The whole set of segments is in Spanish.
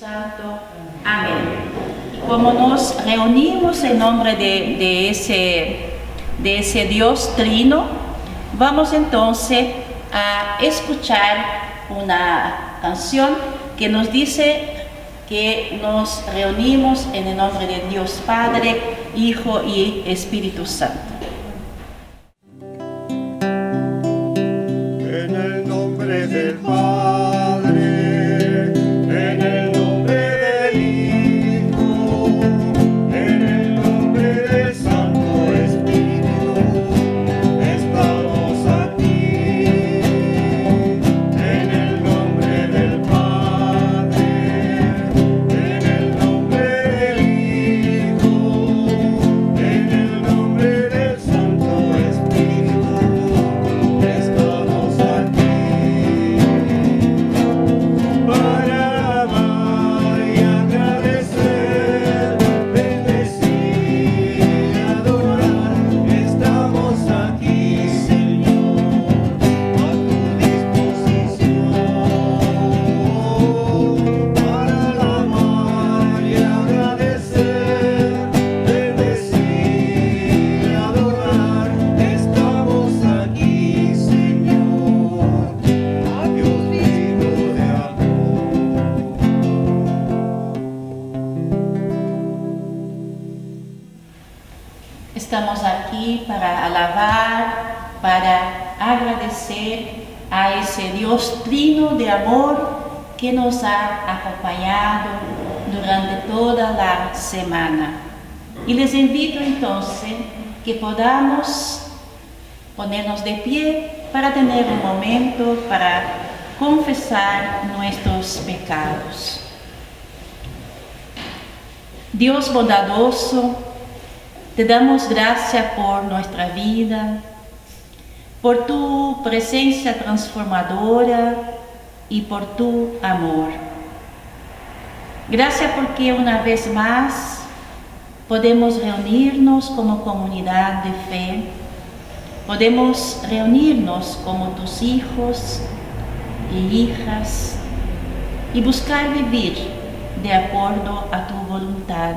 Santo. Amén. Y como nos reunimos en nombre de ese Dios trino, vamos entonces a escuchar una canción que nos dice que nos reunimos en el nombre de Dios Padre, Hijo y Espíritu Santo. En el nombre del Padre, en el nombre del Hijo, en el nombre del Santo Espíritu, estamos aquí. En el nombre del Padre, en el nombre del Hijo, en el nombre del Santo Espíritu, estamos aquí para amar y agradecer, bendecir y adorar. Estamos aquí, Señor, a tu disposición para amar y agradecer, bendecir y adorar. Estamos aquí, Señor, a Dios digno de amor. Estamos aquí para alabar, para agradecer a ese Dios trino de amor que nos ha acompañado durante toda la semana. Y les invito entonces que podamos ponernos de pie para tener un momento para confesar nuestros pecados. Dios bondadoso, te damos gracias por nuestra vida, por tu presencia transformadora y por tu amor. Gracias porque una vez más podemos reunirnos como comunidad de fe, podemos reunirnos como tus hijos y hijas y buscar vivir de acuerdo a tu voluntad.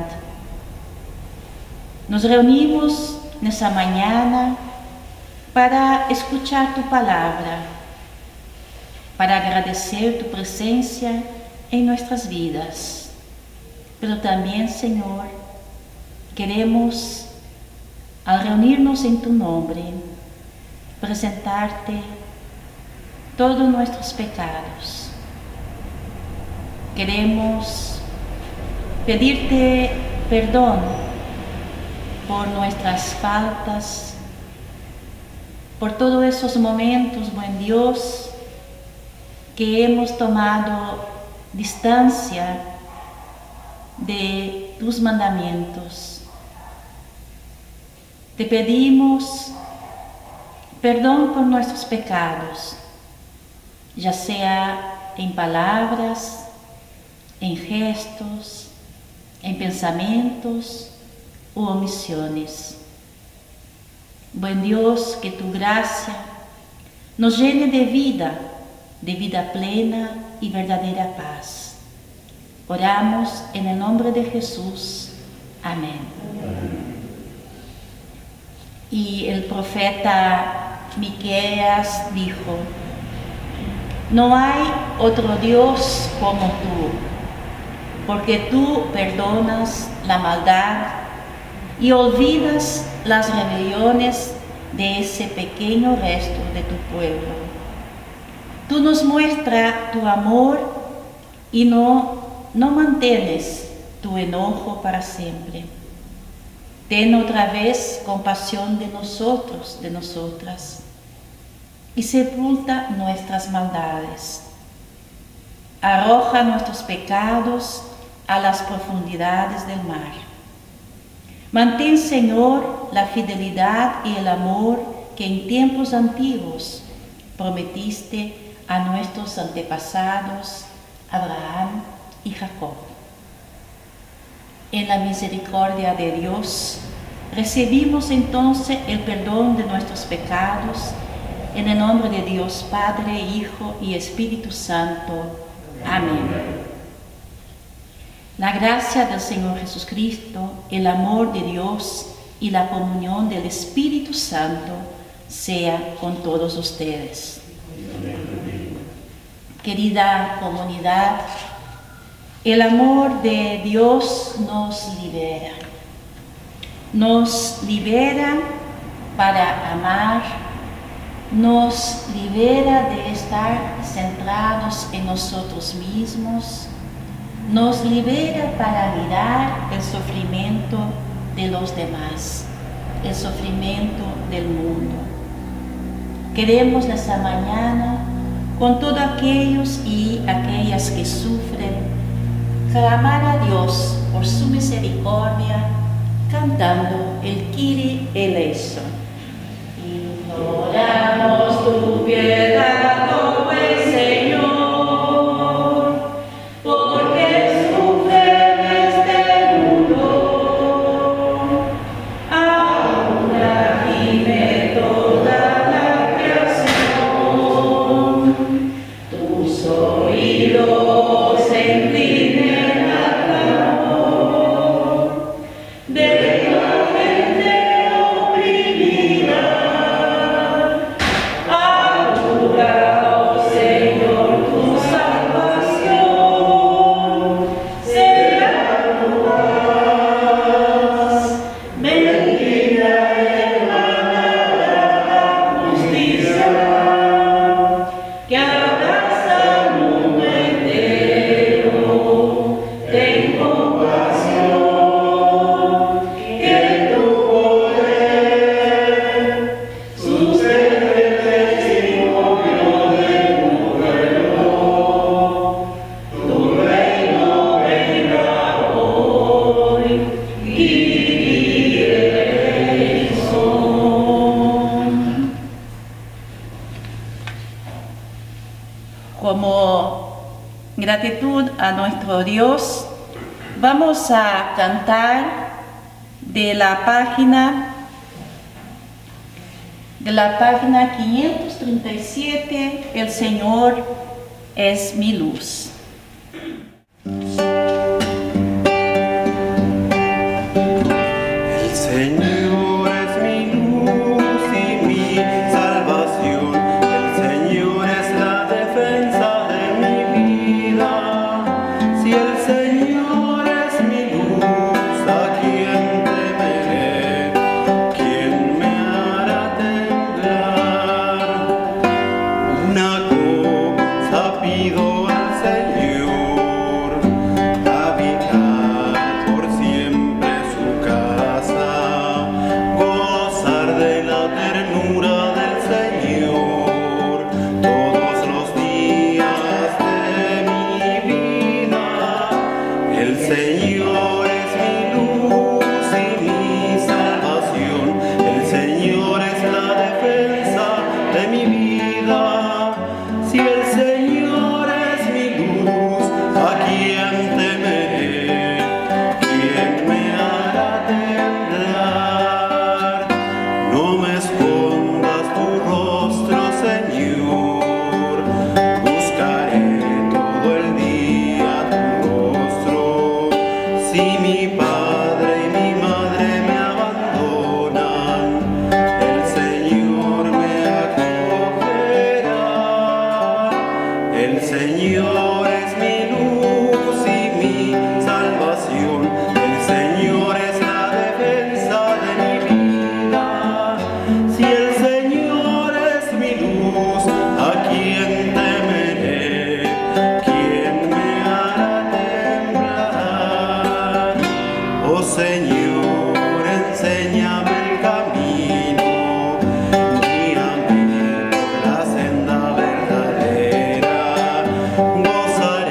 Nos reunimos nessa mañana para escuchar tu palabra, para agradecer tu presencia en nuestras vidas. Pero también, Señor, queremos, al reunirnos en tu nombre, presentarte todos nuestros pecados. Queremos pedirte perdón por nuestras faltas, por todos esos momentos, buen Dios, que hemos tomado distancia de tus mandamientos. Te pedimos perdón por nuestros pecados, ya sea en palabras, en gestos, en pensamientos u omisiones. Buen Dios, que tu gracia nos llene de vida plena y verdadera paz. Oramos en el nombre de Jesús. Amén. Y el profeta Miqueas dijo: no hay otro Dios como tú, porque tú perdonas la maldad y olvidas las rebeliones de ese pequeño resto de tu pueblo. Tú nos muestras tu amor y no mantienes tu enojo para siempre. Ten otra vez compasión de nosotros, de nosotras, y sepulta nuestras maldades. Arroja nuestros pecados a las profundidades del mar. Mantén, Señor, la fidelidad y el amor que en tiempos antiguos prometiste a nuestros antepasados, Abraham y Jacob. En la misericordia de Dios, recibimos entonces el perdón de nuestros pecados, en el nombre de Dios Padre, Hijo y Espíritu Santo. Amén. La gracia del Señor Jesucristo, el amor de Dios y la comunión del Espíritu Santo sea con todos ustedes. Querida comunidad, el amor de Dios nos libera. Nos libera para amar, nos libera de estar centrados en nosotros mismos, nos libera para mirar el sufrimiento de los demás, el sufrimiento del mundo. Queremos esta mañana, con todos aquellos y aquellas que sufren, clamar a Dios por su misericordia, cantando el Kyrie eleison. Imploramos tu piedad, oh buen Señor, porque sufre este mundo. Ahora gime toda la creación, tus oídos se inclinen al clamor de la gente oprimida. Ayuda, oh Señor, tu salvación sea tu paz. Bendita hermana la justicia que abraza al mundo entero. Ten compasión, que tu poder sustente el testimonio de tu pueblo. Tu reino venga hoy, Kyrie eleison. Como gratitud a nuestro Dios, vamos a cantar de la página 537, El Señor es mi luz. El Señor es mi luz y mi salvación. El Señor es la defensa de mi vida. Si el Señor es mi luz, ¿a quién temeré? ¿Quién me hará temblar? Una cosa pido al Señor, habitar por siempre su casa, gozar de la ternura del Señor todos los días de mi vida. El Señor es mi luz y mi salvación. El Señor es la defensa de mi vida. Si el Señor es mi luz, ¿a quién temeré? ¿Quién me hará temblar? No me escondas tu rostro, Señor. Buscaré todo el día tu rostro. Si mi padre y mi madre me abandonan, el Señor me acogerá. El Señor es mi luz y mi salvación. El Señor es la defensa de mi vida. Si el Señor es mi luz, ¿a quién temeré? ¿Quién me hará temblar? Oh Señor, enséñame el camino, guíame por la senda verdadera. Gozaré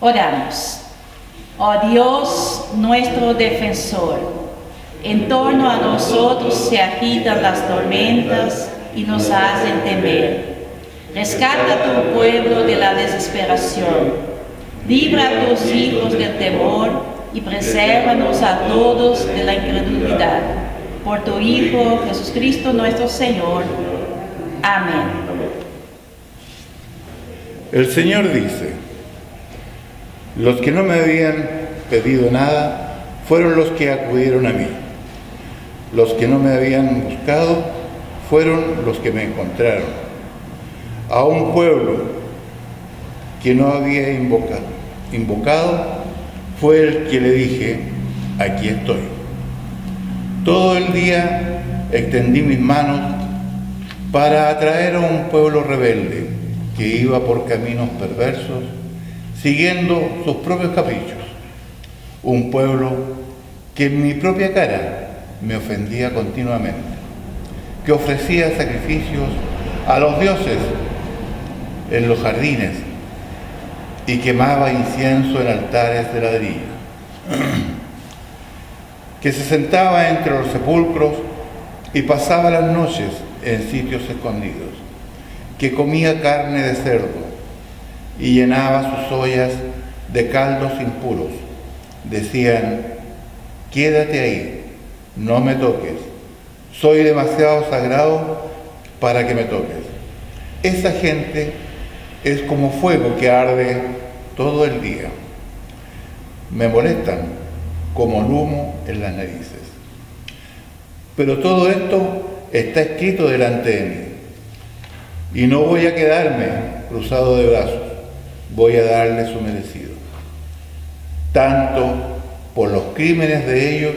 Oramos. Oh Dios, nuestro defensor, en torno a nosotros se agitan las tormentas y nos hacen temer. Rescata a tu pueblo de la desesperación. Libra a tus hijos del temor y presérvanos a todos de la incredulidad. Por tu Hijo, Jesucristo nuestro Señor. Amén. El Señor dice: los que no me habían pedido nada fueron los que acudieron a mí. Los que no me habían buscado fueron los que me encontraron. A un pueblo que no había invocado fue el que le dije: aquí estoy. Todo el día extendí mis manos para atraer a un pueblo rebelde que iba por caminos perversos, siguiendo sus propios caprichos. Un pueblo que en mi propia cara me ofendía continuamente, que ofrecía sacrificios a los dioses en los jardines y quemaba incienso en altares de ladrillo, que se sentaba entre los sepulcros y pasaba las noches en sitios escondidos, que comía carne de cerdo y llenaba sus ollas de caldos impuros. Decían: quédate ahí, no me toques, soy demasiado sagrado para que me toques. Esa gente es como fuego que arde todo el día. Me molestan como el humo en las narices. Pero todo esto está escrito delante de mí, y no voy a quedarme cruzado de brazos, voy a darle su merecido, tanto por los crímenes de ellos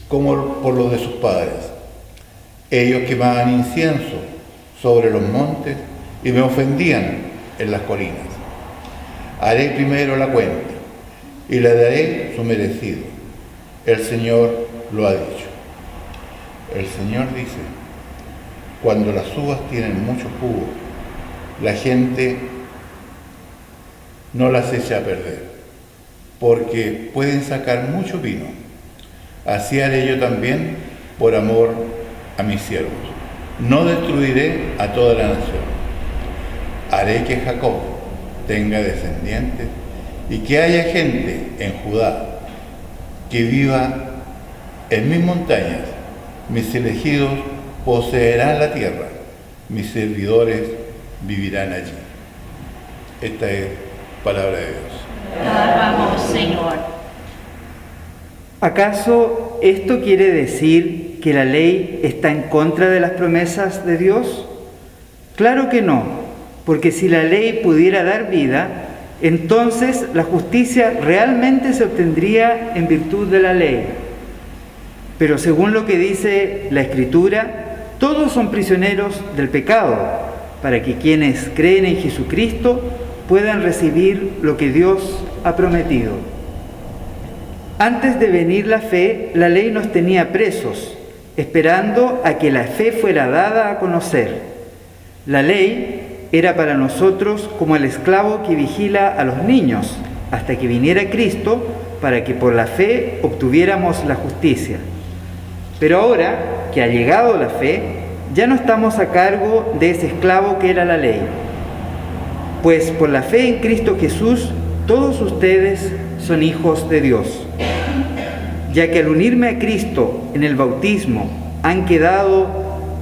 como por los de sus padres. Ellos quemaban incienso sobre los montes y me ofendían en las colinas. Haré primero la cuenta y le daré su merecido. El Señor lo ha dicho. El Señor dice: cuando las uvas tienen mucho jugo, la gente no las echa a perder, porque pueden sacar mucho vino. Así haré yo también por amor a mis siervos. No destruiré a toda la nación. Haré que Jacob tenga descendientes y que haya gente en Judá que viva en mis montañas. Mis elegidos poseerán la tierra, mis servidores vivirán allí. Esta es palabra de Dios. Alabamos, Señor. ¿Acaso esto quiere decir que la ley está en contra de las promesas de Dios? Claro que no, porque si la ley pudiera dar vida, entonces la justicia realmente se obtendría en virtud de la ley. Pero según lo que dice la Escritura, todos son prisioneros del pecado, para que quienes creen en Jesucristo puedan recibir lo que Dios ha prometido. Antes de venir la fe, la ley nos tenía presos, esperando a que la fe fuera dada a conocer. La ley era para nosotros como el esclavo que vigila a los niños, hasta que viniera Cristo, para que por la fe obtuviéramos la justicia. Pero ahora que ha llegado la fe, ya no estamos a cargo de ese esclavo que era la ley. Pues por la fe en Cristo Jesús, todos ustedes son hijos de Dios. Ya que al unirme a Cristo en el bautismo han quedado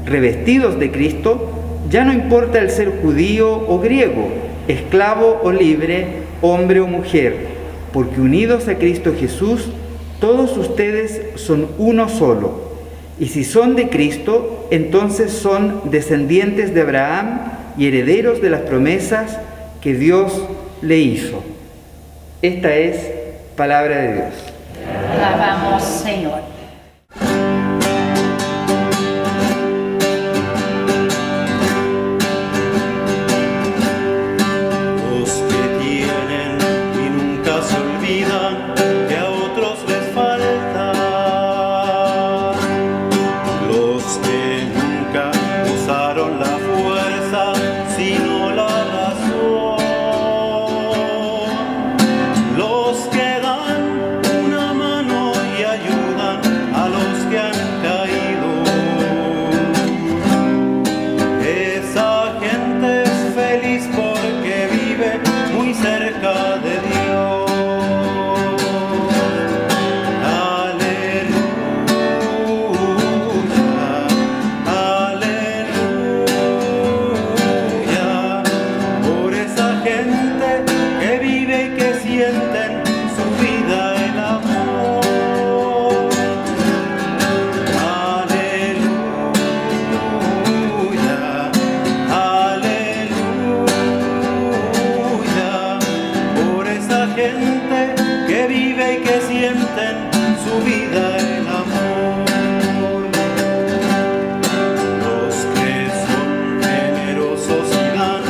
revestidos de Cristo, ya no importa el ser judío o griego, esclavo o libre, hombre o mujer, porque unidos a Cristo Jesús, todos ustedes son uno solo. Y si son de Cristo, entonces son descendientes de Abraham y herederos de las promesas que Dios le hizo. Esta es palabra de Dios. Alabamos, Señor. Los que tienen y nunca se olvidan que a otros les falta. Los que nunca usaron la fuerza sino la razón. gozosos y dan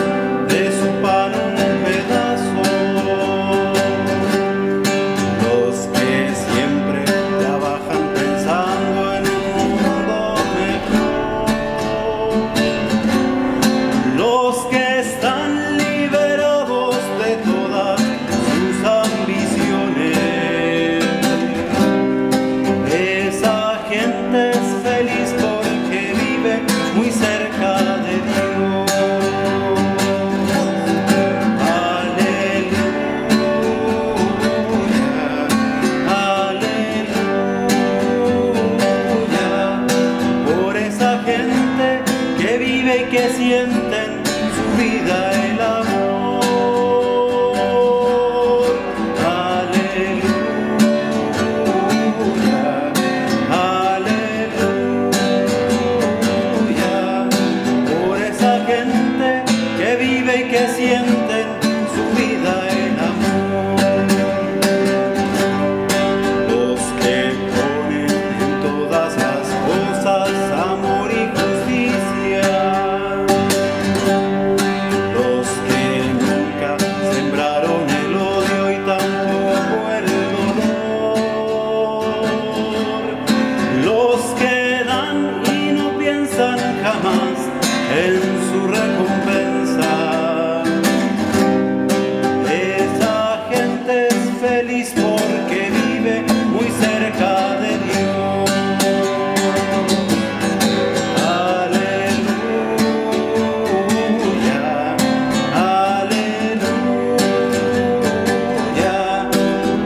de su pan un pedazo. Los que siempre trabajan pensando en un mundo mejor. Los que están liberados de todas sus ambiciones. Esa gente es feliz porque vive muy cerca de Dios. Aleluya, aleluya, por esa gente que vive y que siente en su vida el amor. Aleluya, aleluya, por esa gente que vive y que siente en su vida el amor. Los que ponen en todas las cosas amor y justicia. Los que nunca sembraron el odio y tampoco el dolor. Los que dan y no piensan jamás en su recompensa. Esa gente es feliz porque vive muy cerca de Dios. Aleluya, aleluya,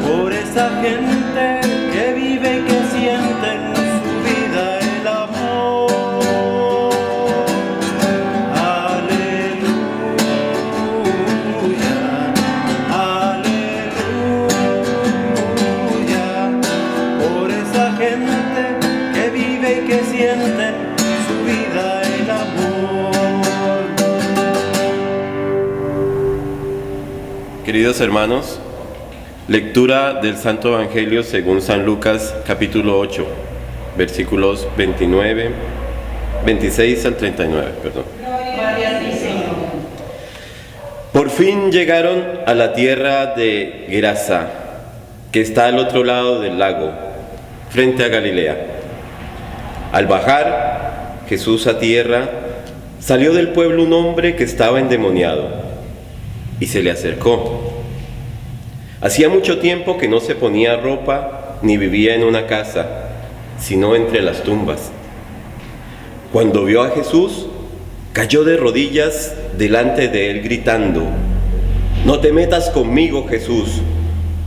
por esa gente que vive y que siente en su vida el amor. Aleluya, aleluya, por esa gente que vive y que siente en su vida el amor. Queridos hermanos, lectura del Santo Evangelio según San Lucas, capítulo 8, versículos 26 al 39. Gloria a ti, Señor. Por fin llegaron a la tierra de Gerasa, que está al otro lado del lago, frente a Galilea. Al bajar Jesús a tierra, salió del pueblo un hombre que estaba endemoniado, y se le acercó. Hacía mucho tiempo que no se ponía ropa ni vivía en una casa, sino entre las tumbas. Cuando vio a Jesús, cayó de rodillas delante de él gritando: «No te metas conmigo, Jesús,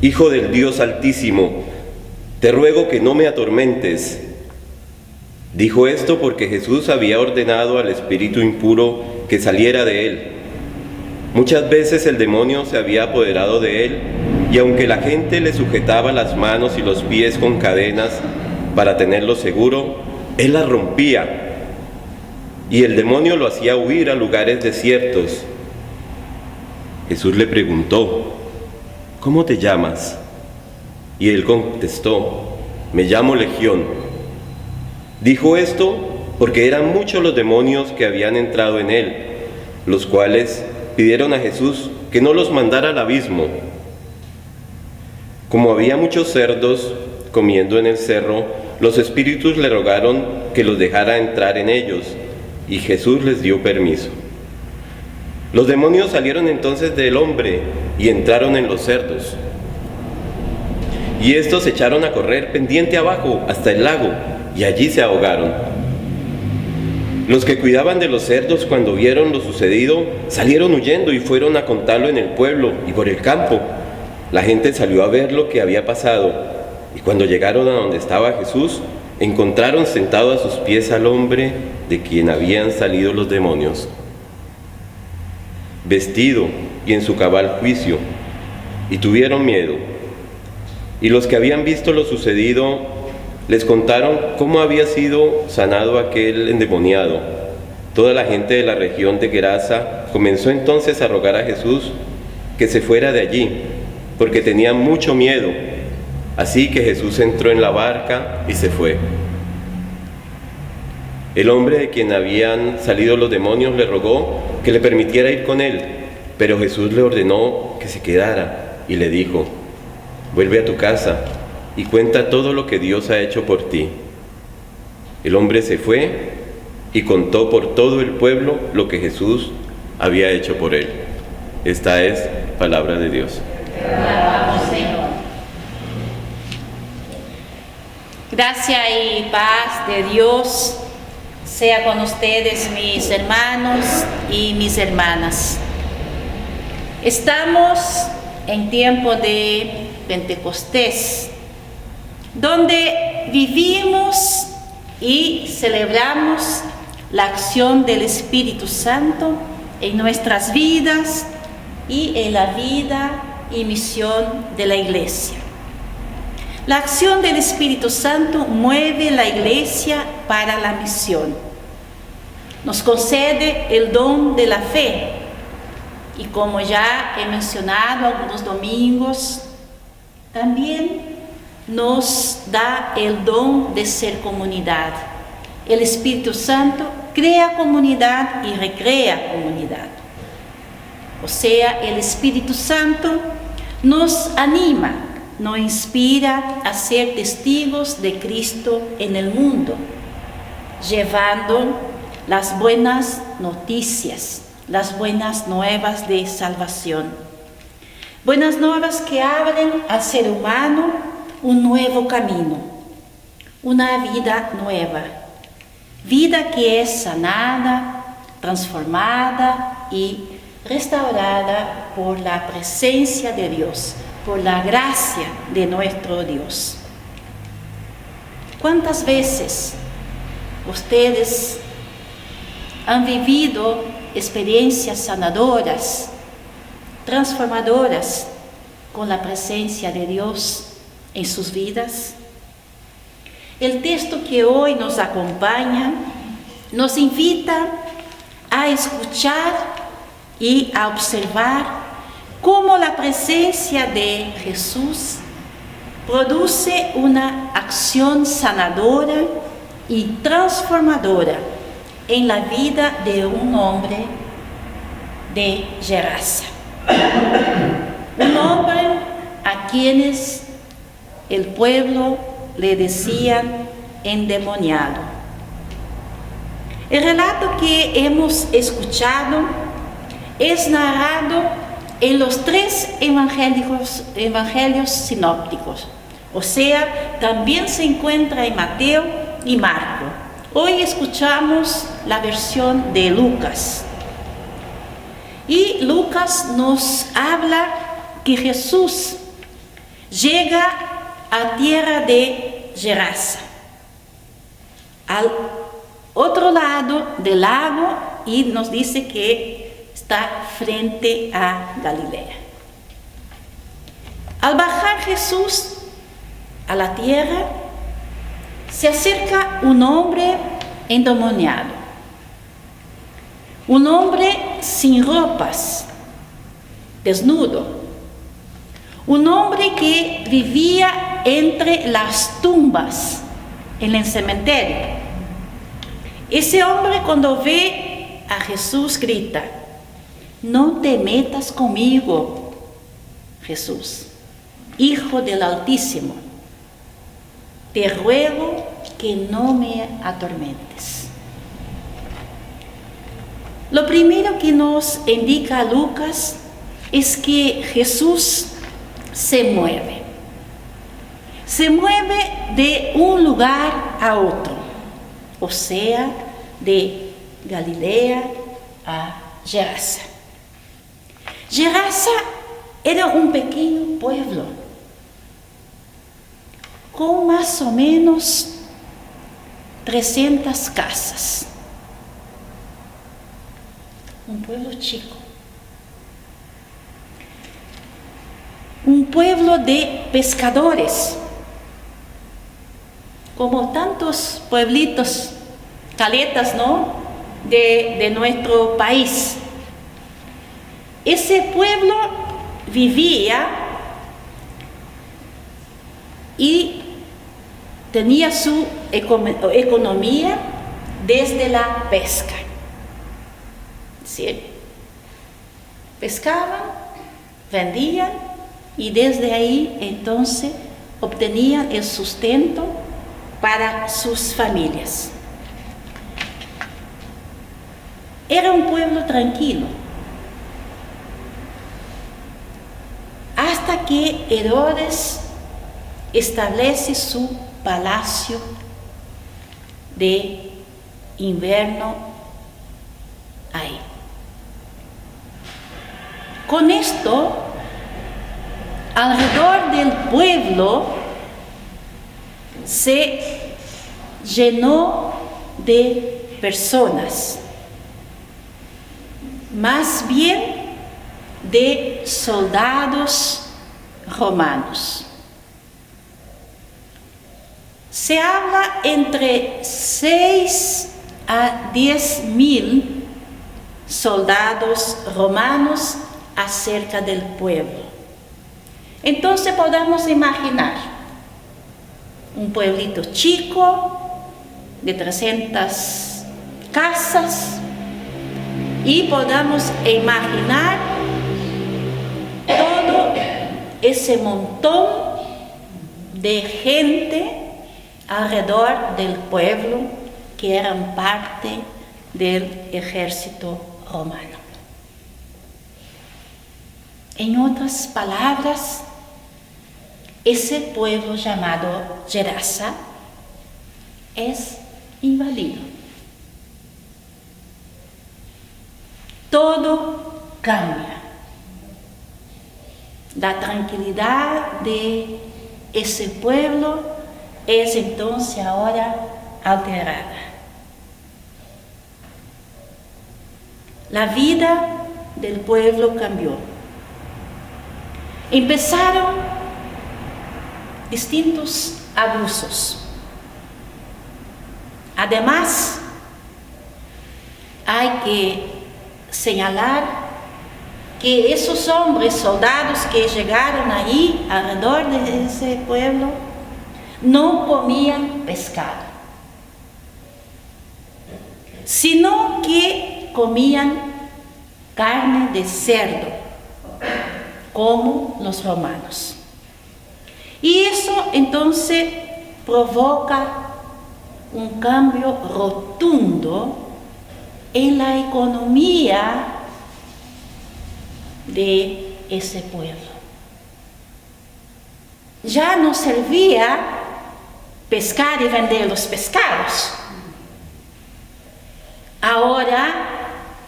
Hijo del Dios Altísimo, te ruego que no me atormentes». Dijo esto porque Jesús había ordenado al espíritu impuro que saliera de él. Muchas veces el demonio se había apoderado de él, y aunque la gente le sujetaba las manos y los pies con cadenas para tenerlo seguro, él las rompía, y el demonio lo hacía huir a lugares desiertos. Jesús le preguntó: «¿Cómo te llamas?». Y él contestó: «Me llamo Legión». Dijo esto porque eran muchos los demonios que habían entrado en él, los cuales pidieron a Jesús que no los mandara al abismo. Como había muchos cerdos comiendo en el cerro, los espíritus le rogaron que los dejara entrar en ellos, y Jesús les dio permiso. Los demonios salieron entonces del hombre y entraron en los cerdos. Y estos se echaron a correr pendiente abajo hasta el lago, y allí se ahogaron. Los que cuidaban de los cerdos, cuando vieron lo sucedido, salieron huyendo y fueron a contarlo en el pueblo y por el campo. La gente salió a ver lo que había pasado, y cuando llegaron a donde estaba Jesús, encontraron sentado a sus pies al hombre de quien habían salido los demonios, vestido y en su cabal juicio, y tuvieron miedo. Y los que habían visto lo sucedido les contaron cómo había sido sanado aquel endemoniado. Toda la gente de la región de Gerasa comenzó entonces a rogar a Jesús que se fuera de allí, porque tenían mucho miedo. Así que Jesús entró en la barca y se fue. El hombre de quien habían salido los demonios le rogó que le permitiera ir con él, pero Jesús le ordenó que se quedara y le dijo: vuelve a tu casa y cuenta todo lo que Dios ha hecho por ti. El hombre se fue y contó por todo el pueblo lo que Jesús había hecho por él. Esta es palabra de Dios. Alabamos, Señor. Gracia y paz de Dios sea con ustedes, mis hermanos y mis hermanas. Estamos en tiempo de Pentecostés, donde vivimos y celebramos la acción del Espíritu Santo en nuestras vidas y en la vida y misión de la Iglesia. La acción del Espíritu Santo mueve la Iglesia para la misión. Nos concede el don de la fe y, como ya he mencionado algunos domingos, también nos da el don de ser comunidad. El Espíritu Santo crea comunidad y recrea comunidad. O sea, el Espíritu Santo nos anima, nos inspira a ser testigos de Cristo en el mundo, llevando las buenas noticias, las buenas nuevas de salvación. Buenas nuevas que abren al ser humano un nuevo camino, una vida nueva, vida que es sanada, transformada y restaurada por la presencia de Dios, por la gracia de nuestro Dios. ¿Cuántas veces ustedes han vivido experiencias sanadoras, transformadoras con la presencia de Dios en sus vidas? El texto que hoy nos acompaña nos invita a escuchar y a observar cómo la presencia de Jesús produce una acción sanadora y transformadora en la vida de un hombre de Gerasa. Un hombre a quienes el pueblo le decían endemoniado. El relato que hemos escuchado es narrado en los 3 evangelios sinópticos, o sea, también se encuentra en Mateo y Marco. Hoy escuchamos la versión de Lucas. Y Lucas nos habla que Jesús llega a tierra de Gerasa, al otro lado del lago, y nos dice que está frente a Galilea. Al bajar Jesús a la tierra, se acerca un hombre endemoniado, un hombre sin ropas, desnudo, un hombre que vivía entre las tumbas en el cementerio. Ese hombre, cuando ve a Jesús, grita: no te metas conmigo, Jesús, Hijo del Altísimo. Te ruego que no me atormentes. Lo primero que nos indica Lucas es que Jesús se mueve. Se mueve de un lugar a otro, o sea, de Galilea a Gerasa. Gerasa era un pequeño pueblo, con más o menos 300 casas. Un pueblo chico. Un pueblo de pescadores, como tantos pueblitos, caletas, ¿no?, de nuestro país. Ese pueblo vivía y tenía su economía desde la pesca. ¿Sí? Pescaban, vendían y desde ahí entonces obtenían el sustento para sus familias. Era un pueblo tranquilo, hasta que Herodes establece su palacio de invierno ahí. Con esto, alrededor del pueblo se llenó de personas, más bien de soldados romanos. Se habla entre 6 a 10.000 soldados romanos acerca del pueblo. Entonces podamos imaginar un pueblito chico de 300 casas y podamos imaginar todo ese montón de gente alrededor del pueblo que eran parte del ejército romano. En otras palabras, ese pueblo llamado Gerasa es invadido. Todo cambia. La tranquilidad de ese pueblo es entonces ahora alterada. La vida del pueblo cambió. Empezaron distintos abusos. Además, hay que señalar que esos hombres, soldados que llegaron ahí alrededor de ese pueblo, no comían pescado, sino que comían carne de cerdo, como los romanos. Y eso entonces provoca un cambio rotundo en la economía de ese pueblo. Ya no servía pescar y vender los pescados. Ahora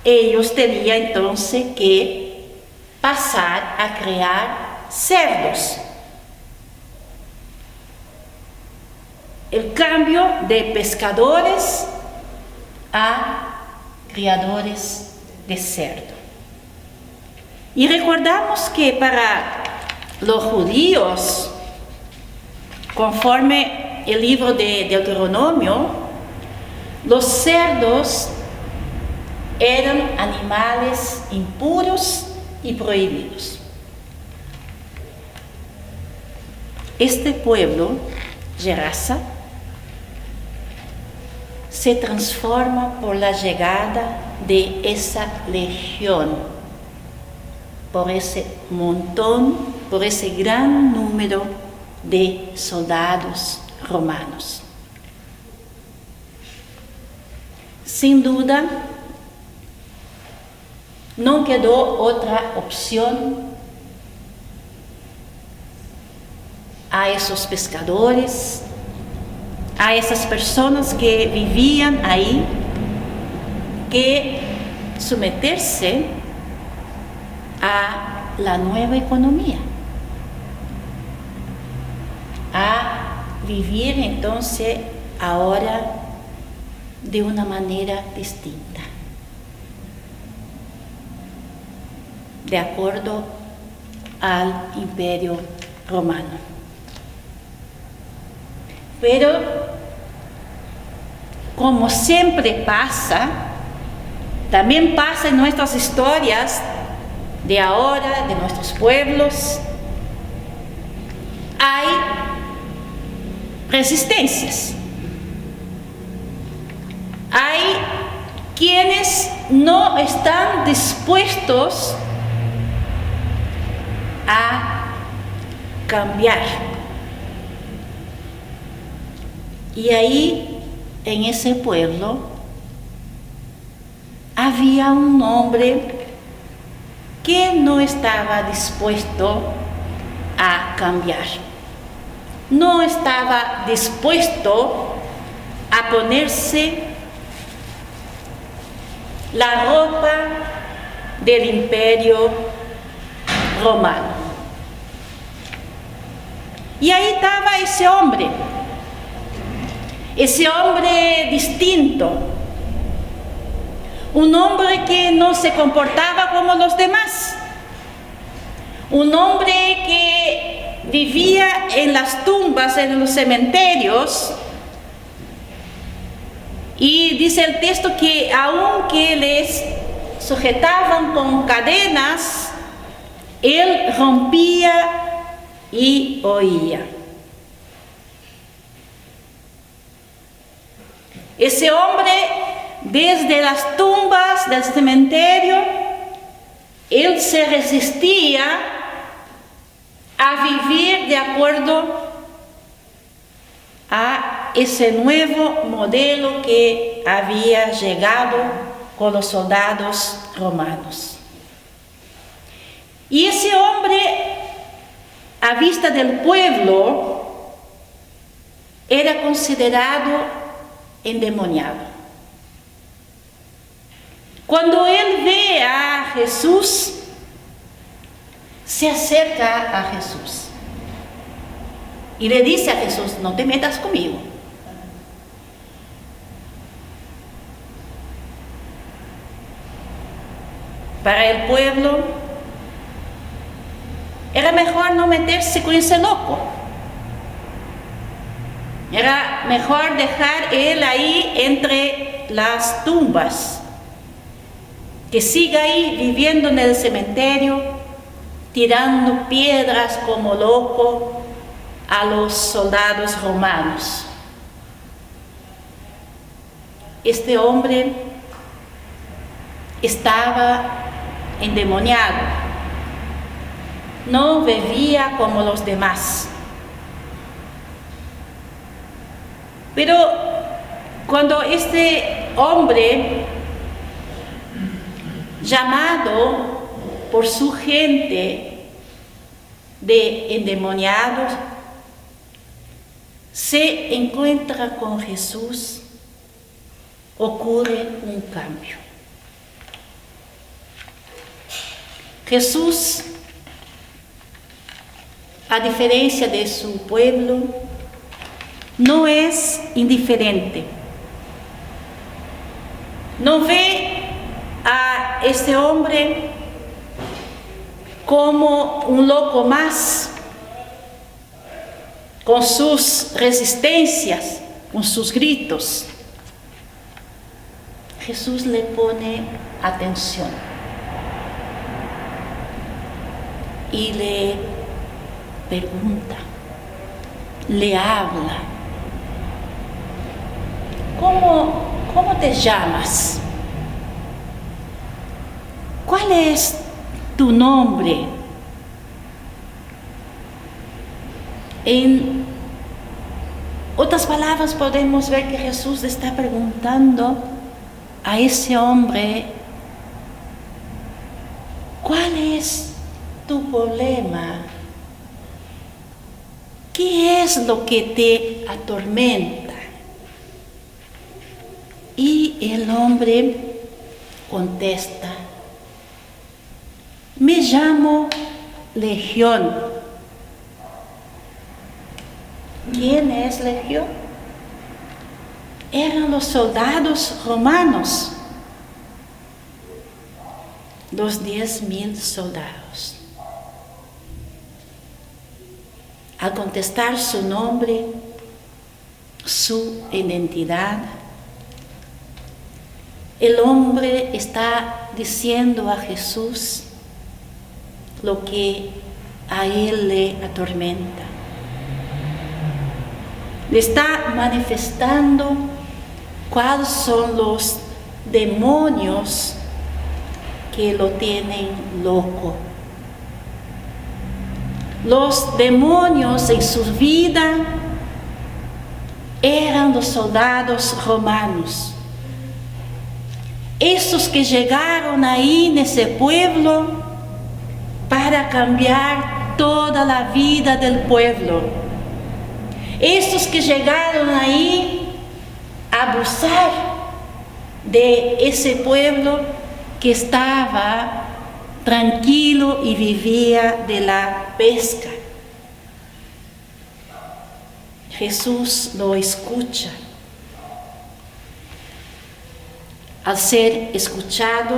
ellos tenían entonces que pasar a criar cerdos. El cambio de pescadores a criadores de cerdo. Y recordamos que para los judíos, conforme el libro de Deuteronomio, los cerdos eran animales impuros y prohibidos. Este pueblo, Gerasa, se transforma por la llegada de esa legión, por ese montón, por ese gran número de soldados romanos. Sin duda, no quedó otra opción a esos pescadores, a esas personas que vivían ahí, que someterse a la nueva economía, a vivir entonces ahora de una manera distinta, de acuerdo al Imperio Romano. Pero, como siempre pasa, también pasa en nuestras historias de ahora, de nuestros pueblos, hay resistencias. Hay quienes no están dispuestos a cambiar. Y ahí, en ese pueblo, había un hombre que no estaba dispuesto a cambiar. No estaba dispuesto a ponerse la ropa del Imperio Romano. Y ahí estaba ese hombre distinto, un hombre que no se comportaba como los demás, un hombre que vivía en las tumbas, en los cementerios, y dice el texto que aunque les sujetaban con cadenas, él rompía y oía. Ese hombre, desde las tumbas del cementerio, él se resistía a vivir de acuerdo a ese nuevo modelo que había llegado con los soldados romanos. Y ese hombre, a vista del pueblo, era considerado endemoniado. Cuando él ve a Jesús, se acerca a Jesús y le dice a Jesús: no te metas conmigo. Para el pueblo era mejor no meterse con ese loco. Era mejor dejar él ahí entre las tumbas, que siga ahí viviendo en el cementerio, tirando piedras como loco a los soldados romanos. Este hombre estaba endemoniado, no vivía como los demás. Pero cuando este hombre, llamado por su gente de endemoniados, se encuentra con Jesús, ocurre un cambio. Jesús, a diferencia de su pueblo, no es indiferente. No ve a este hombre como un loco más, con sus resistencias, con sus gritos. Jesús le pone atención y le pregunta, le habla: ¿Cómo te llamas? ¿Cuál es tu nombre? En otras palabras, podemos ver que Jesús le está preguntando a ese hombre: ¿cuál es tu problema? ¿Qué es lo que te atormenta? Y el hombre contesta: me llamo Legión. ¿Quién es Legión? Eran los soldados romanos, los 10.000 soldados. Al contestar su nombre, su identidad, el hombre está diciendo a Jesús lo que a él le atormenta. Le está manifestando cuáles son los demonios que lo tienen loco. Los demonios en su vida eran los soldados romanos. Esos que llegaron ahí en ese pueblo para cambiar toda la vida del pueblo. Esos que llegaron ahí a abusar de ese pueblo que estaba tranquilo y vivía de la pesca. Jesús lo escucha. Al ser escuchado,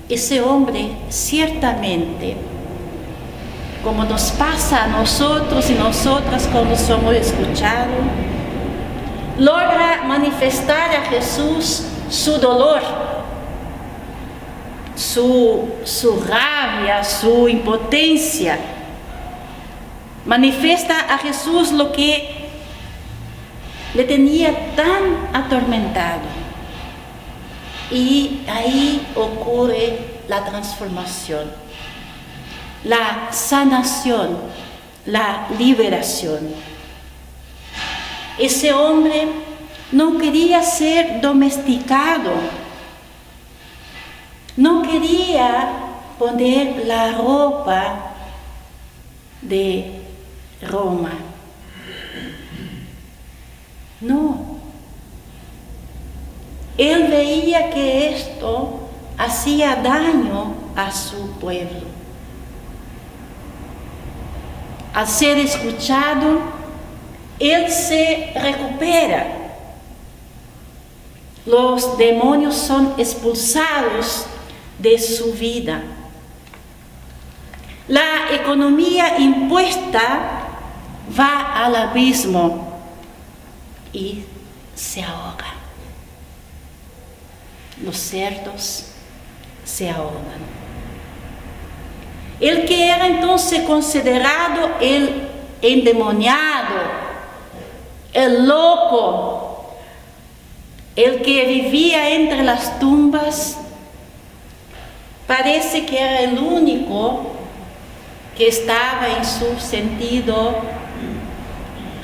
ese hombre ciertamente, como nos pasa a nosotros y nosotras cuando somos escuchados, logra manifestar a Jesús su dolor, su rabia, su impotencia. Manifiesta a Jesús lo que le tenía tan atormentado. Y ahí ocurre la transformación, la sanación, la liberación. Ese hombre no quería ser domesticado, no quería poner la ropa de Roma. No. Él veía que esto hacía daño a su pueblo. Al ser escuchado, él se recupera. Los demonios son expulsados de su vida. La economía impuesta va al abismo y se ahoga. Los cerdos se ahogan. El que era entonces considerado el endemoniado, el loco, el que vivía entre las tumbas, parece que era el único que estaba en su sentido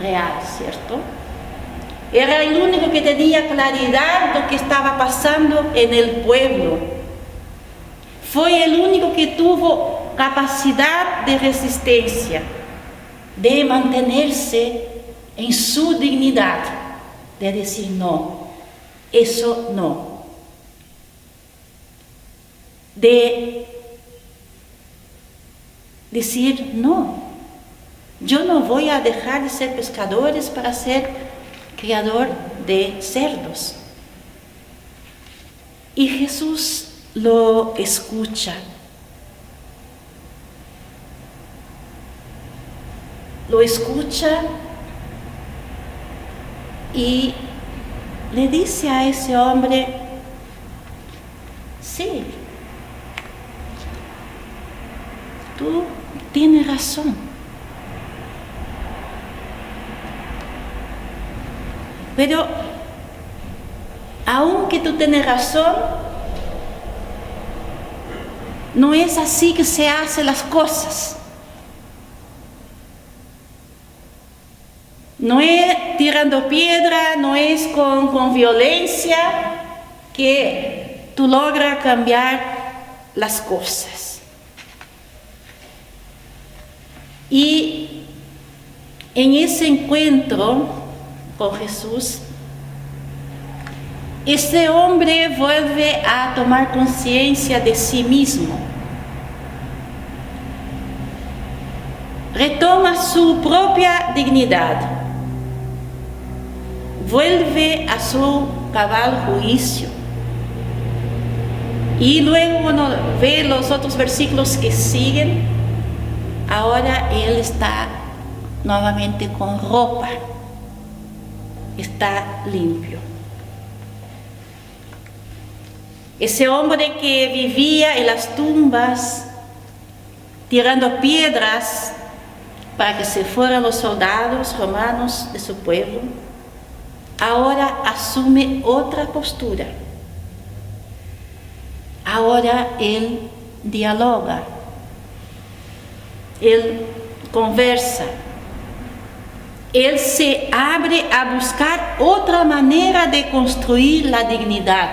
real, ¿cierto? Era el único que tenía claridad de lo que estaba pasando en el pueblo. Fue el único que tuvo capacidad de resistencia, de mantenerse en su dignidad, de decir no, eso no. De decir no, yo no voy a dejar de ser pescadores para ser criador de cerdos. Y Jesús lo escucha. Lo escucha y le dice a ese hombre, sí, tú tienes razón. Pero, aunque tú tienes razón, no es así que se hacen las cosas. No es tirando piedra, no es con violencia que tú logras cambiar las cosas. Y en ese encuentro con Jesús, este hombre vuelve a tomar conciencia de sí mismo. Retoma su propia dignidad. Vuelve a su cabal juicio. Y luego uno ve los otros versículos que siguen. Ahora él está nuevamente con ropa. Está limpio. Ese hombre que vivía en las tumbas tirando piedras para que se fueran los soldados romanos de su pueblo, ahora asume otra postura. Ahora él dialoga, él conversa, él se abre a buscar otra manera de construir la dignidad,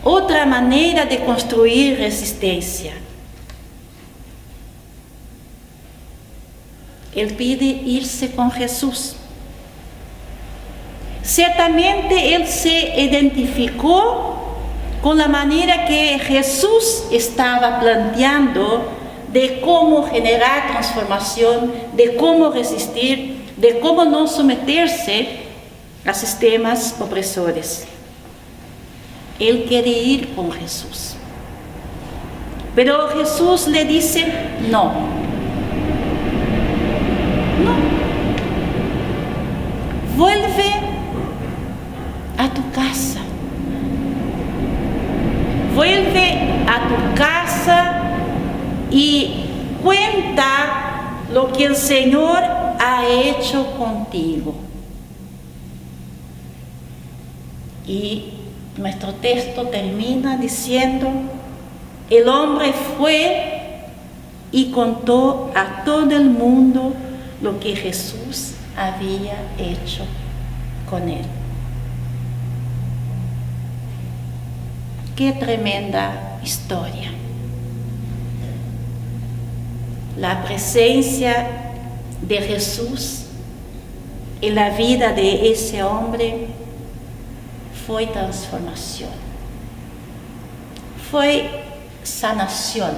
otra manera de construir resistencia. Él pide irse con Jesús. Ciertamente él se identificó con la manera que Jesús estaba planteando de cómo generar transformación, de cómo resistir, de cómo no someterse a sistemas opresores. Él quiere ir con Jesús. Pero Jesús le dice, no. Vuelve a tu casa. Vuelve a tu casa y cuenta lo que el Señor ha hecho contigo. Y nuestro texto termina diciendo, el hombre fue y contó a todo el mundo lo que Jesús había hecho con él. Qué tremenda historia. La presencia de Jesús en la vida de ese hombre fue transformación, fue sanación.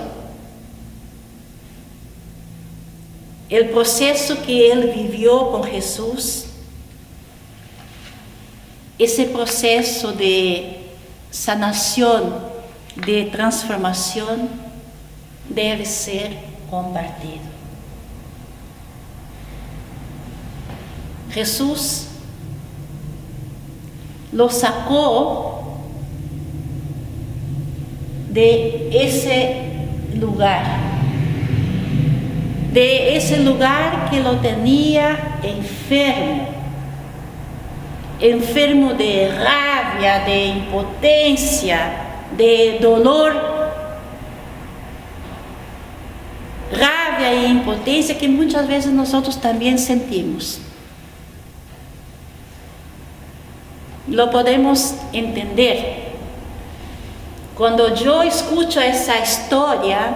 El proceso que él vivió con Jesús, ese proceso de sanación, de transformación, debe ser compartido. Jesús lo sacó de ese lugar que lo tenía enfermo de rabia, de impotencia, de dolor. Rabia e impotencia que muchas veces nosotros también sentimos. Lo podemos entender. Cuando yo escucho esa historia,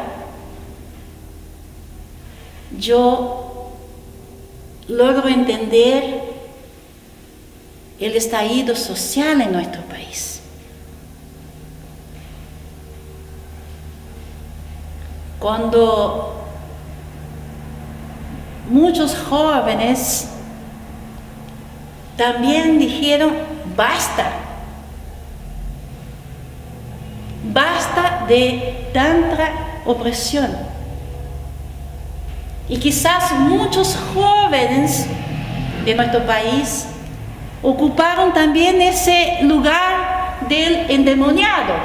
yo logro entender el estallido social en nuestro país. Cuando muchos jóvenes también dijeron, basta de tanta opresión. Y quizás muchos jóvenes de nuestro país ocuparon también ese lugar del endemoniado.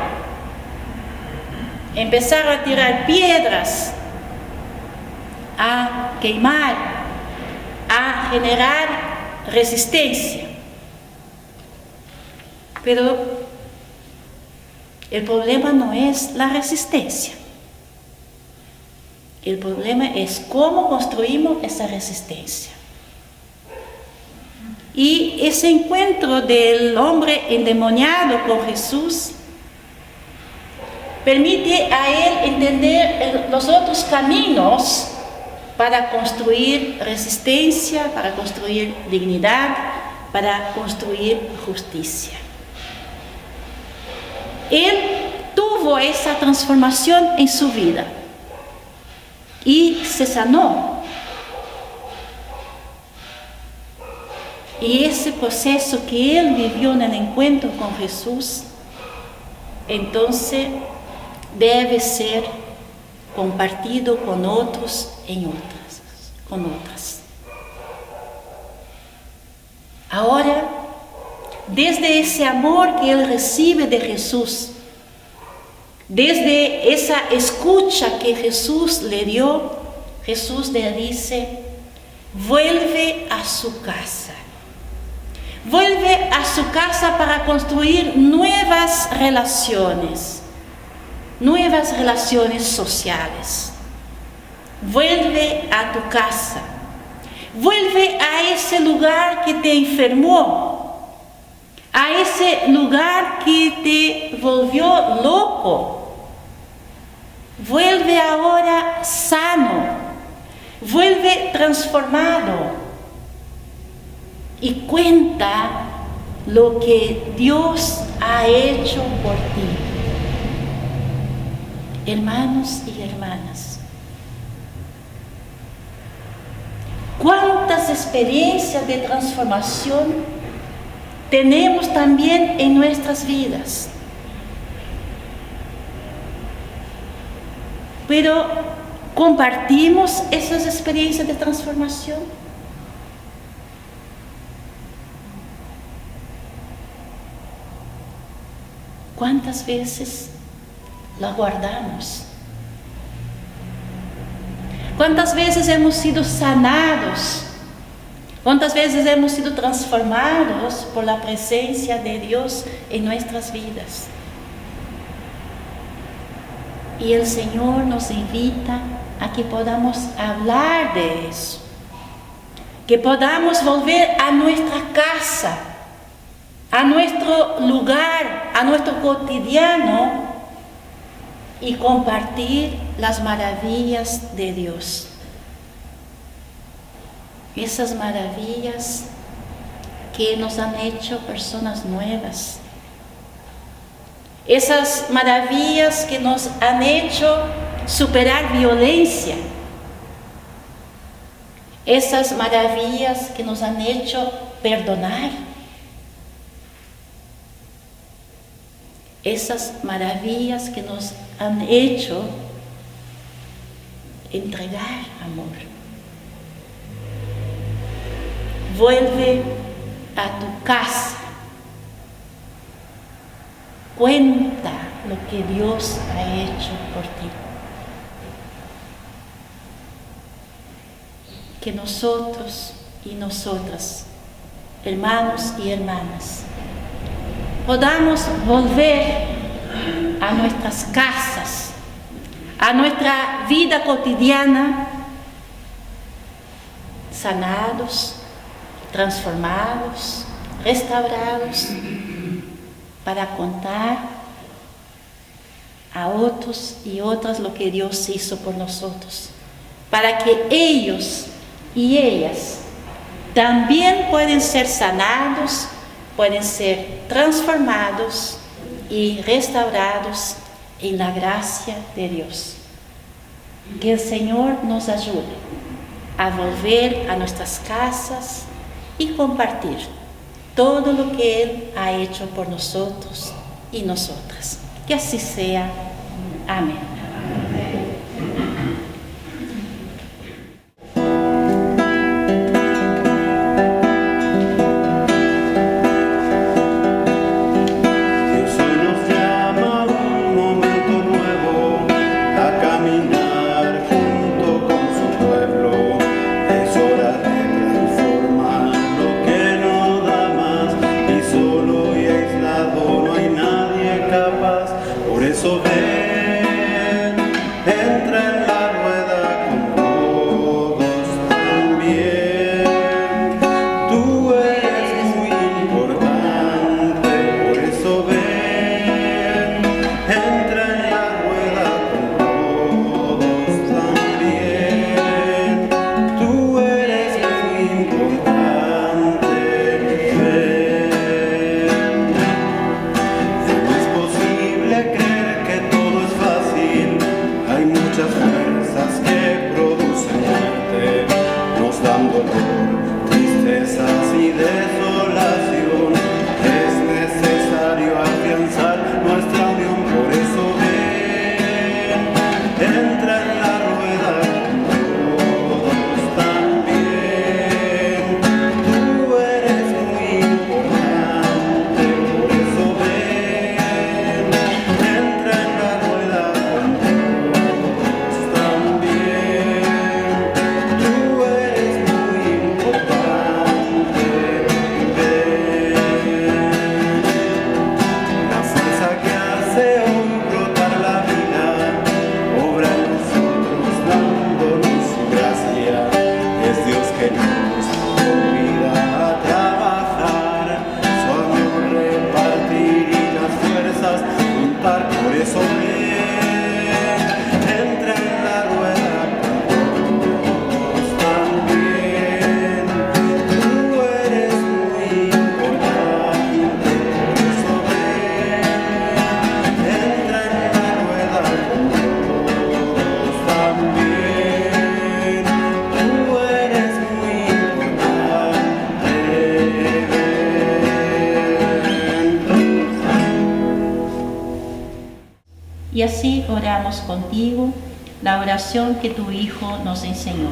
Empezaron a tirar piedras, a quemar, a generar resistencia. Pero el problema no es la resistencia. El problema es cómo construimos esa resistencia. Y ese encuentro del hombre endemoniado con Jesús permite a él entender los otros caminos para construir resistencia, para construir dignidad, para construir justicia. Él tuvo esa transformación en su vida y se sanó. Y ese proceso que él vivió en el encuentro con Jesús, entonces debe ser compartido con otros con otras. Ahora, desde ese amor que él recibe de Jesús, desde esa escucha que Jesús le dio, Jesús le dice, vuelve a su casa, Vuelve a su casa para construir nuevas relaciones sociales. Vuelve a tu casa. Vuelve a ese lugar que te enfermó, a ese lugar que te volvió loco. Vuelve ahora sano, vuelve transformado y cuenta lo que Dios ha hecho por ti. Hermanos y hermanas, ¿cuántas experiencias de transformación tenemos también en nuestras vidas? Pero ¿compartimos esas experiencias de transformación? ¿Cuántas veces las guardamos? ¿Cuántas veces hemos sido sanados? ¿Cuántas veces hemos sido transformados por la presencia de Dios en nuestras vidas? Y el Señor nos invita a que podamos hablar de eso, que podamos volver a nuestra casa, a nuestro lugar, a nuestro cotidiano y compartir las maravillas de Dios. Esas maravillas que nos han hecho personas nuevas. Esas maravillas que nos han hecho superar violencia. Esas maravillas que nos han hecho perdonar. Esas maravillas que nos han hecho entregar amor. Vuelve a tu casa. Cuenta lo que Dios ha hecho por ti. Que nosotros y nosotras, hermanos y hermanas, podamos volver a nuestras casas, a nuestra vida cotidiana, sanados, transformados, restaurados, para contar a otros y otras lo que Dios hizo por nosotros, para que ellos y ellas también pueden ser sanados, pueden ser transformados y restaurados en la gracia de Dios. Que el Señor nos ayude a volver a nuestras casas y compartir todo lo que Él ha hecho por nosotros y nosotras. Que así sea. Amén. Por eso ven, así oramos contigo la oración que tu Hijo nos enseñó.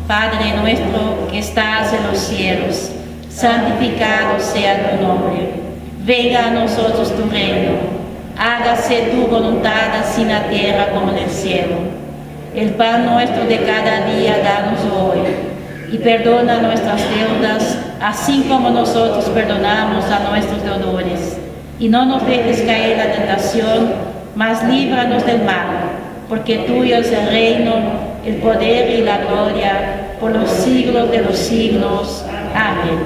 Padre nuestro que estás en los cielos, santificado sea tu nombre. Venga a nosotros tu reino. Hágase tu voluntad así en la tierra como en el cielo. El pan nuestro de cada día danos hoy. Y perdona nuestras deudas, así como nosotros perdonamos a nuestros deudores. Y no nos dejes caer en la tentación, mas líbranos del mal, porque tuyo es el reino, el poder y la gloria, por los siglos de los siglos. Amén.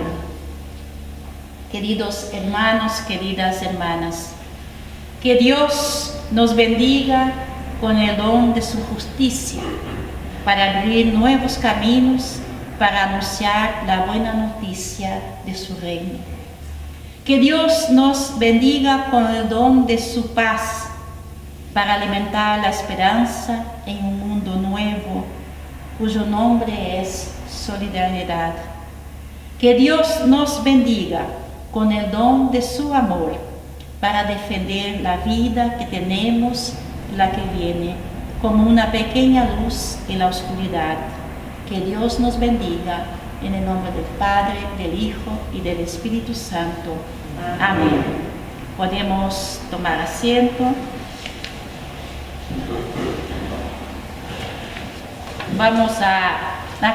Queridos hermanos, queridas hermanas, que Dios nos bendiga con el don de su justicia, para abrir nuevos caminos, para anunciar la buena noticia de su reino. Que Dios nos bendiga con el don de su paz, para alimentar la esperanza en un mundo nuevo, cuyo nombre es solidaridad. Que Dios nos bendiga con el don de su amor, para defender la vida que tenemos y la que viene, como una pequeña luz en la oscuridad. Que Dios nos bendiga en el nombre del Padre, del Hijo y del Espíritu Santo. Amén. Podemos tomar asiento. Vamos a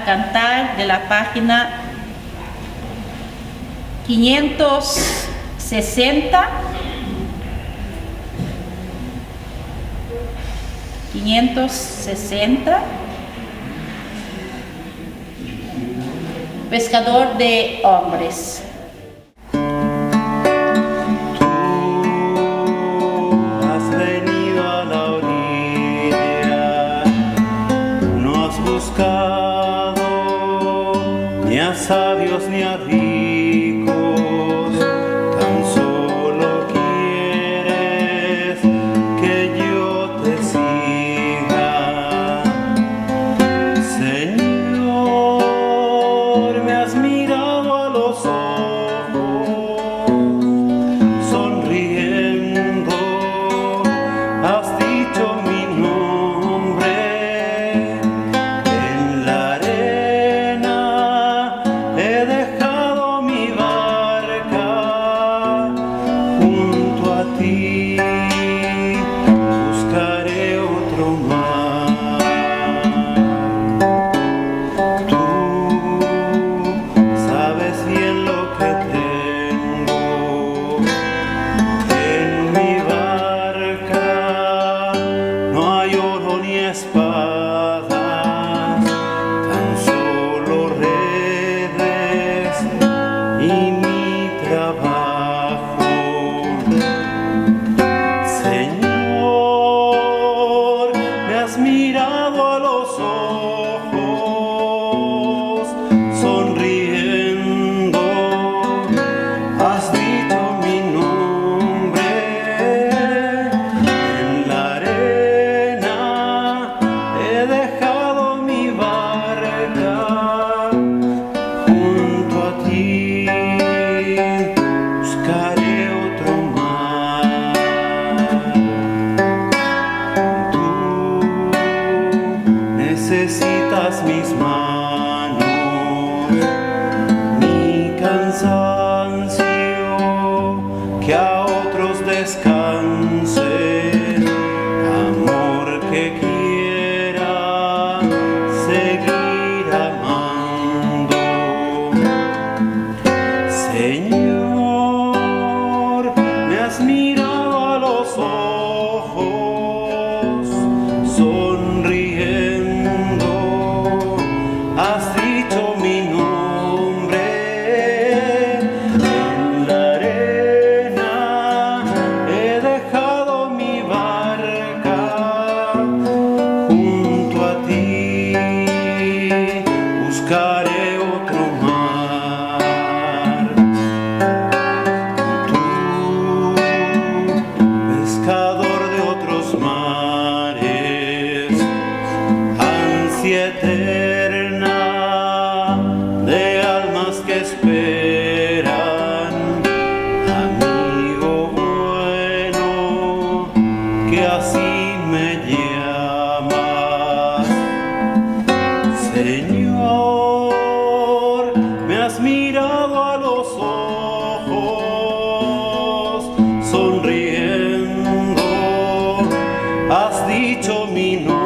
cantar de la página 560. 560. Pescador de hombres. Has venido a la orilla, no has buscado ni a sabios ni a ricos, tan solo quieres que yo te siga, Señor. Me has mirado a los ojos, sonriendo, has dicho mi nombre. En la arena he dejado mi barca, junto a ti buscaré otro mar. Tú sabes bien lo que tengo en mi barca, no hay oro ni espadas, tan solo redes y mi trabajo. Señor, me has mirado a los ojos, sonriendo, has dicho mi nombre. En la arena he dejado mi barca, junto a ti buscaré otro mar. Tú necesitas mis manos, mi cansancio, que a otros descanse, amor que quiera seguir amando. Señor, me has mirado a los ojos, sonriendo, que así me llamas. Señor, me has mirado a los ojos, sonriendo, has dicho mi nombre.